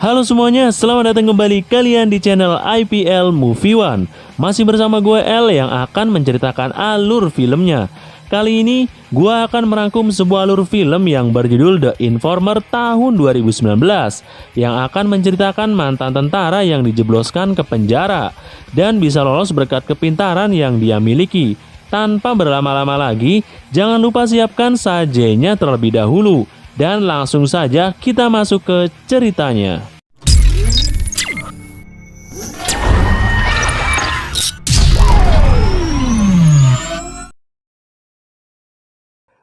Halo semuanya, selamat datang kembali kalian di channel IPL Movie One. Masih bersama gue L yang akan menceritakan alur filmnya. Kali ini gue akan merangkum sebuah alur film yang berjudul The Informer tahun 2019 yang akan menceritakan mantan tentara yang dijebloskan ke penjara dan bisa lolos berkat kepintaran yang dia miliki. Tanpa berlama-lama lagi, jangan lupa siapkan sajenya terlebih dahulu dan langsung saja kita masuk ke ceritanya.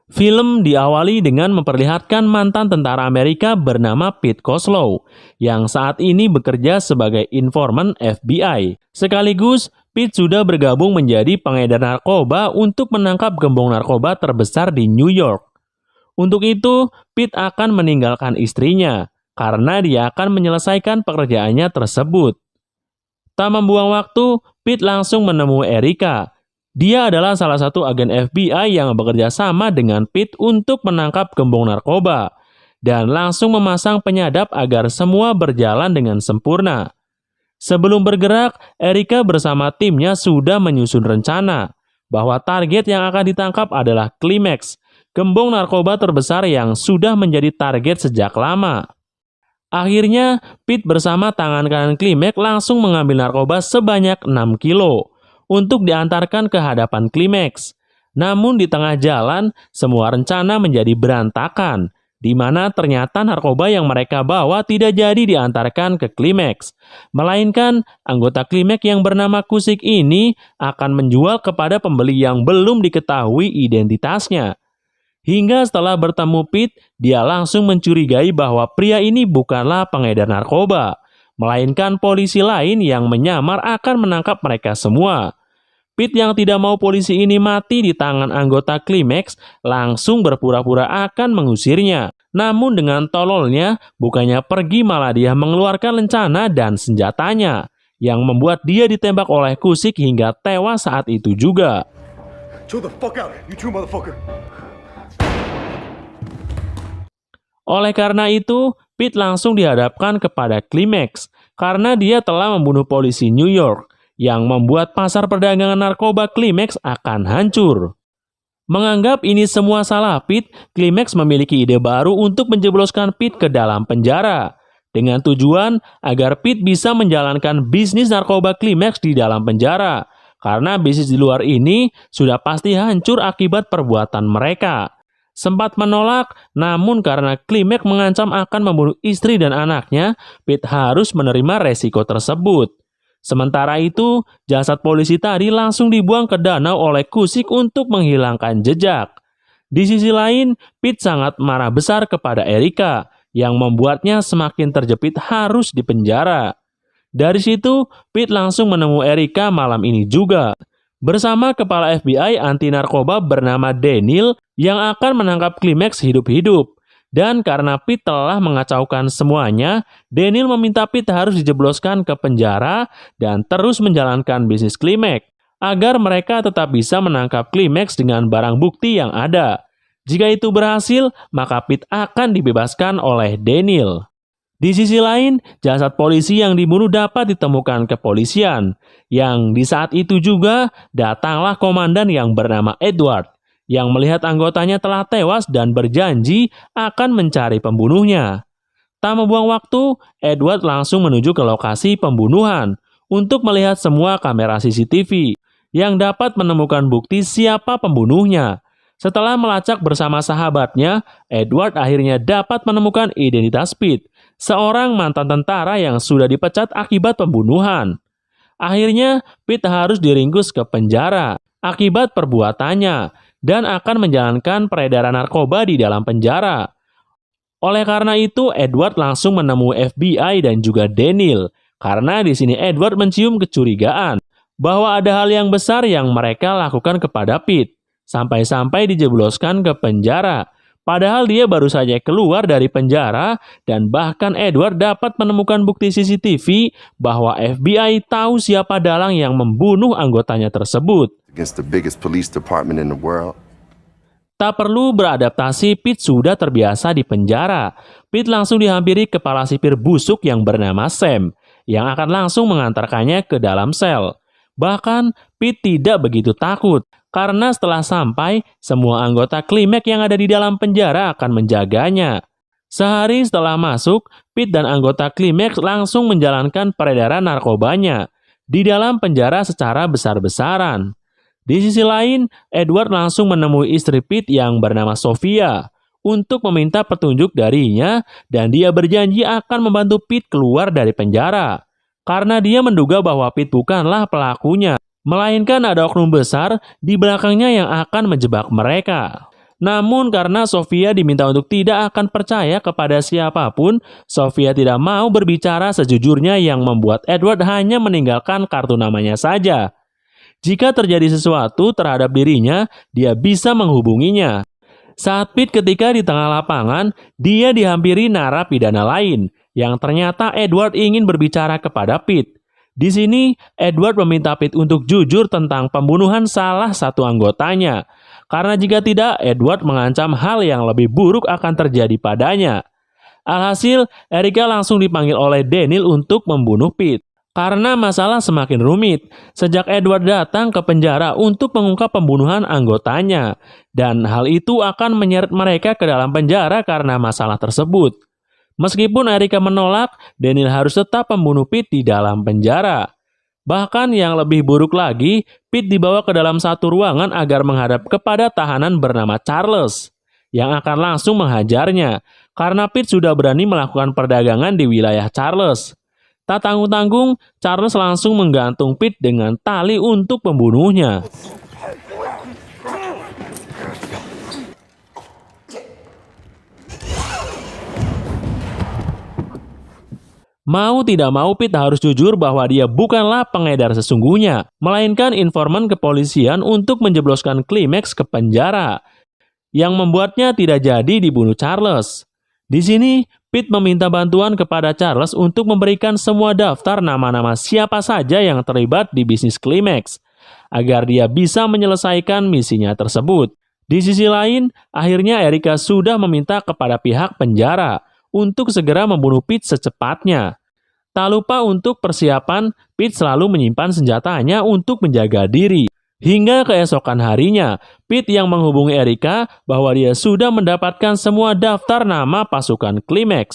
Film diawali dengan memperlihatkan mantan tentara Amerika bernama Pete Kozlow yang saat ini bekerja sebagai informan FBI. Sekaligus, Pete sudah bergabung menjadi pengedar narkoba untuk menangkap gembong narkoba terbesar di New York. Untuk itu, Pete akan meninggalkan istrinya karena dia akan menyelesaikan pekerjaannya tersebut. Tak membuang waktu, Pete langsung menemui Erica. Dia adalah salah satu agen FBI yang bekerja sama dengan Pete untuk menangkap gembong narkoba dan langsung memasang penyadap agar semua berjalan dengan sempurna. Sebelum bergerak, Erica bersama timnya sudah menyusun rencana bahwa target yang akan ditangkap adalah Climax, gembong narkoba terbesar yang sudah menjadi target sejak lama. Akhirnya, Pete bersama tangan kanan Climax langsung mengambil narkoba sebanyak 6 kilo untuk diantarkan ke hadapan Climax. Namun di tengah jalan, semua rencana menjadi berantakan, di mana ternyata narkoba yang mereka bawa tidak jadi diantarkan ke Climax. Melainkan, anggota Climax yang bernama Kusik ini akan menjual kepada pembeli yang belum diketahui identitasnya. Hingga setelah bertemu Pete, dia langsung mencurigai bahwa pria ini bukanlah pengedar narkoba, melainkan polisi lain yang menyamar akan menangkap mereka semua. Pete yang tidak mau polisi ini mati di tangan anggota Climax langsung berpura-pura akan mengusirnya. Namun dengan tololnya, bukannya pergi malah dia mengeluarkan lencana dan senjatanya, yang membuat dia ditembak oleh Kusik hingga tewas saat itu juga. Chill the fuck out, you two motherfucker. Oleh karena itu, Pete langsung dihadapkan kepada Climax karena dia telah membunuh polisi New York yang membuat pasar perdagangan narkoba Climax akan hancur. Menganggap ini semua salah Pete, Climax memiliki ide baru untuk menjebloskan Pete ke dalam penjara dengan tujuan agar Pete bisa menjalankan bisnis narkoba Climax di dalam penjara karena bisnis di luar ini sudah pasti hancur akibat perbuatan mereka. Sempat menolak, namun karena Climax mengancam akan membunuh istri dan anaknya, Pete harus menerima resiko tersebut. Sementara itu, jasad polisi tadi langsung dibuang ke danau oleh Kusik untuk menghilangkan jejak. Di sisi lain, Pete sangat marah besar kepada Erica, yang membuatnya semakin terjepit harus dipenjara. Dari situ, Pete langsung menemui Erica malam ini juga, bersama kepala FBI anti narkoba bernama Daniel yang akan menangkap Climax hidup-hidup. Dan karena Pete telah mengacaukan semuanya, Daniel meminta Pete harus dijebloskan ke penjara dan terus menjalankan bisnis Climax, agar mereka tetap bisa menangkap Climax dengan barang bukti yang ada. Jika itu berhasil, maka Pete akan dibebaskan oleh Daniel. Di sisi lain, jasad polisi yang dibunuh dapat ditemukan kepolisian, yang di saat itu juga datanglah komandan yang bernama Edward, yang melihat anggotanya telah tewas dan berjanji akan mencari pembunuhnya. Tak membuang waktu, Edward langsung menuju ke lokasi pembunuhan untuk melihat semua kamera CCTV yang dapat menemukan bukti siapa pembunuhnya. Setelah melacak bersama sahabatnya, Edward akhirnya dapat menemukan identitas Pete, seorang mantan tentara yang sudah dipecat akibat pembunuhan. Akhirnya, Pete harus diringkus ke penjara akibat perbuatannya dan akan menjalankan peredaran narkoba di dalam penjara. Oleh karena itu, Edward langsung menemui FBI dan juga Daniel, karena di sini Edward mencium kecurigaan bahwa ada hal yang besar yang mereka lakukan kepada Pete, sampai-sampai dijebloskan ke penjara. Padahal dia baru saja keluar dari penjara dan bahkan Edward dapat menemukan bukti CCTV bahwa FBI tahu siapa dalang yang membunuh anggotanya tersebut. Against the biggest police department in the world. Tak perlu beradaptasi, Pete sudah terbiasa di penjara. Pete langsung dihampiri kepala sipir busuk yang bernama Sam, yang akan langsung mengantarkannya ke dalam sel. Bahkan, Pete tidak begitu takut, karena setelah sampai, semua anggota Klimek yang ada di dalam penjara akan menjaganya. Sehari setelah masuk, Pete dan anggota Klimek langsung menjalankan peredaran narkobanya di dalam penjara secara besar-besaran. Di sisi lain, Edward langsung menemui istri Pete yang bernama Sofia untuk meminta petunjuk darinya, dan dia berjanji akan membantu Pete keluar dari penjara. Karena dia menduga bahwa Pete bukanlah pelakunya, melainkan ada oknum besar di belakangnya yang akan menjebak mereka. Namun karena Sofia diminta untuk tidak akan percaya kepada siapapun, Sofia tidak mau berbicara sejujurnya yang membuat Edward hanya meninggalkan kartu namanya saja. Jika terjadi sesuatu terhadap dirinya, dia bisa menghubunginya. Saat Pete ketika di tengah lapangan, dia dihampiri narapidana lain, yang ternyata Edward ingin berbicara kepada Pete. Di sini, Edward meminta Pete untuk jujur tentang pembunuhan salah satu anggotanya. Karena jika tidak, Edward mengancam hal yang lebih buruk akan terjadi padanya. Alhasil, Erica langsung dipanggil oleh Daniel untuk membunuh Pete. Karena masalah semakin rumit, sejak Edward datang ke penjara untuk mengungkap pembunuhan anggotanya. Dan hal itu akan menyeret mereka ke dalam penjara karena masalah tersebut. Meskipun Erica menolak, Daniel harus tetap membunuh Pete di dalam penjara. Bahkan yang lebih buruk lagi, Pete dibawa ke dalam satu ruangan agar menghadap kepada tahanan bernama Charles, yang akan langsung menghajarnya, karena Pete sudah berani melakukan perdagangan di wilayah Charles. Tak tanggung-tanggung, Charles langsung menggantung Pete dengan tali untuk membunuhnya. Mau tidak mau, Pete harus jujur bahwa dia bukanlah pengedar sesungguhnya, melainkan informan kepolisian untuk menjebloskan Klimek ke penjara, yang membuatnya tidak jadi dibunuh Charles. Di sini, Pete meminta bantuan kepada Charles untuk memberikan semua daftar nama-nama siapa saja yang terlibat di bisnis Klimek, agar dia bisa menyelesaikan misinya tersebut. Di sisi lain, akhirnya Erica sudah meminta kepada pihak penjara untuk segera membunuh Pete secepatnya. Tak lupa untuk persiapan, Pete selalu menyimpan senjatanya untuk menjaga diri. Hingga keesokan harinya, Pete yang menghubungi Erica bahwa dia sudah mendapatkan semua daftar nama pasukan Klimek.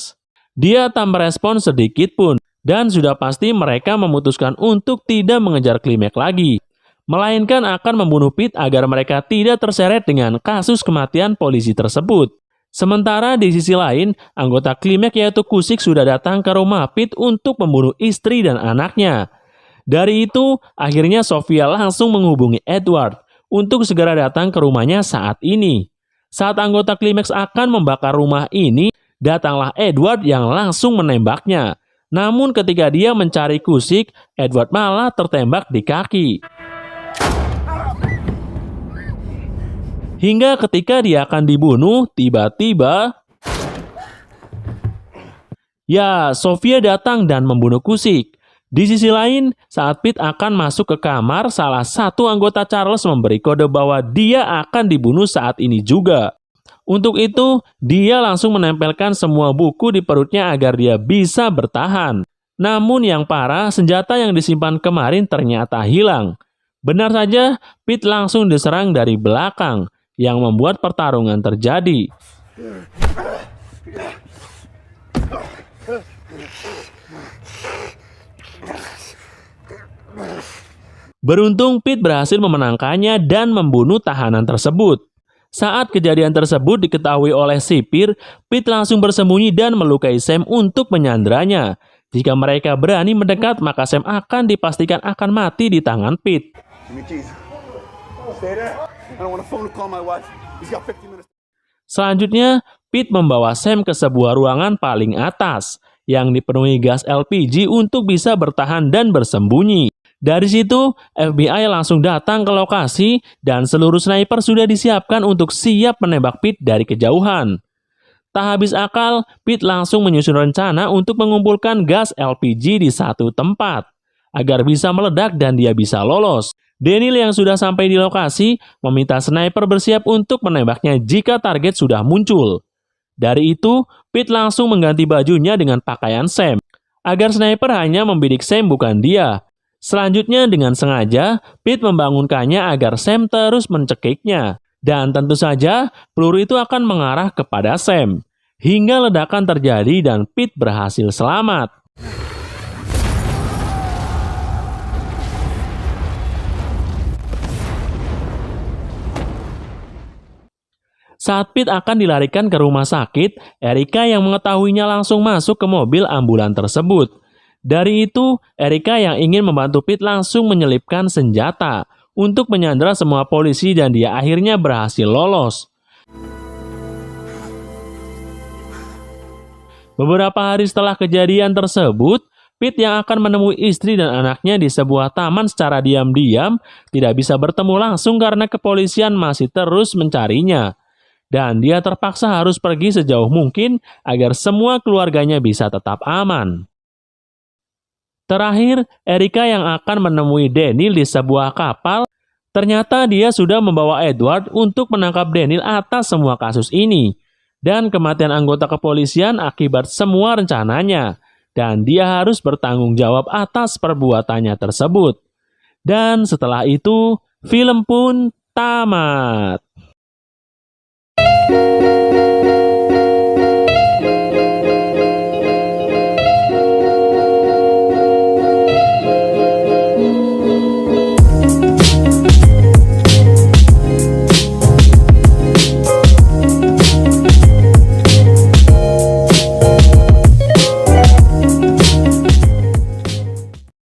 Dia tak merespon sedikit pun, dan sudah pasti mereka memutuskan untuk tidak mengejar Klimek lagi, melainkan akan membunuh Pete agar mereka tidak terseret dengan kasus kematian polisi tersebut. Sementara di sisi lain, anggota Klimek yaitu Kusik sudah datang ke rumah Pete untuk membunuh istri dan anaknya. Dari itu, akhirnya Sofia langsung menghubungi Edward untuk segera datang ke rumahnya saat ini. Saat anggota Klimek akan membakar rumah ini, datanglah Edward yang langsung menembaknya. Namun ketika dia mencari Kusik, Edward malah tertembak di kaki. Hingga ketika dia akan dibunuh, tiba-tiba Sofia datang dan membunuh Kusik. Di sisi lain, saat Pete akan masuk ke kamar, salah satu anggota Charles memberi kode bahwa dia akan dibunuh saat ini juga. Untuk itu, dia langsung menempelkan semua buku di perutnya agar dia bisa bertahan. Namun yang parah, senjata yang disimpan kemarin ternyata hilang. Benar saja, Pete langsung diserang dari belakang, yang membuat pertarungan terjadi. Beruntung Pete berhasil memenangkannya dan membunuh tahanan tersebut. Saat kejadian tersebut diketahui oleh sipir, Pete langsung bersembunyi dan melukai Sam untuk menyandranya. Jika mereka berani mendekat, maka Sam akan dipastikan akan mati di tangan Pete. Selanjutnya, Pete membawa Sam ke sebuah ruangan paling atas yang dipenuhi gas LPG untuk bisa bertahan dan bersembunyi. Dari situ, FBI langsung datang ke lokasi dan seluruh sniper sudah disiapkan untuk siap menembak Pete dari kejauhan. Tak habis akal, Pete langsung menyusun rencana untuk mengumpulkan gas LPG di satu tempat agar bisa meledak dan dia bisa lolos. Daniel yang sudah sampai di lokasi meminta sniper bersiap untuk menembaknya jika target sudah muncul. Dari itu, Pete langsung mengganti bajunya dengan pakaian Sam, agar sniper hanya membidik Sam bukan dia. Selanjutnya dengan sengaja, Pete membangunkannya agar Sam terus mencekiknya. Dan tentu saja, peluru itu akan mengarah kepada Sam. Hingga ledakan terjadi dan Pete berhasil selamat. Saat Pete akan dilarikan ke rumah sakit, Erica yang mengetahuinya langsung masuk ke mobil ambulan tersebut. Dari itu, Erica yang ingin membantu Pete langsung menyelipkan senjata untuk menyandera semua polisi dan dia akhirnya berhasil lolos. Beberapa hari setelah kejadian tersebut, Pete yang akan menemui istri dan anaknya di sebuah taman secara diam-diam tidak bisa bertemu langsung karena kepolisian masih terus mencarinya. Dan dia terpaksa harus pergi sejauh mungkin agar semua keluarganya bisa tetap aman. Terakhir, Erica yang akan menemui Daniel di sebuah kapal, ternyata dia sudah membawa Edward untuk menangkap Daniel atas semua kasus ini. Dan kematian anggota kepolisian akibat semua rencananya. Dan dia harus bertanggung jawab atas perbuatannya tersebut. Dan setelah itu, film pun tamat.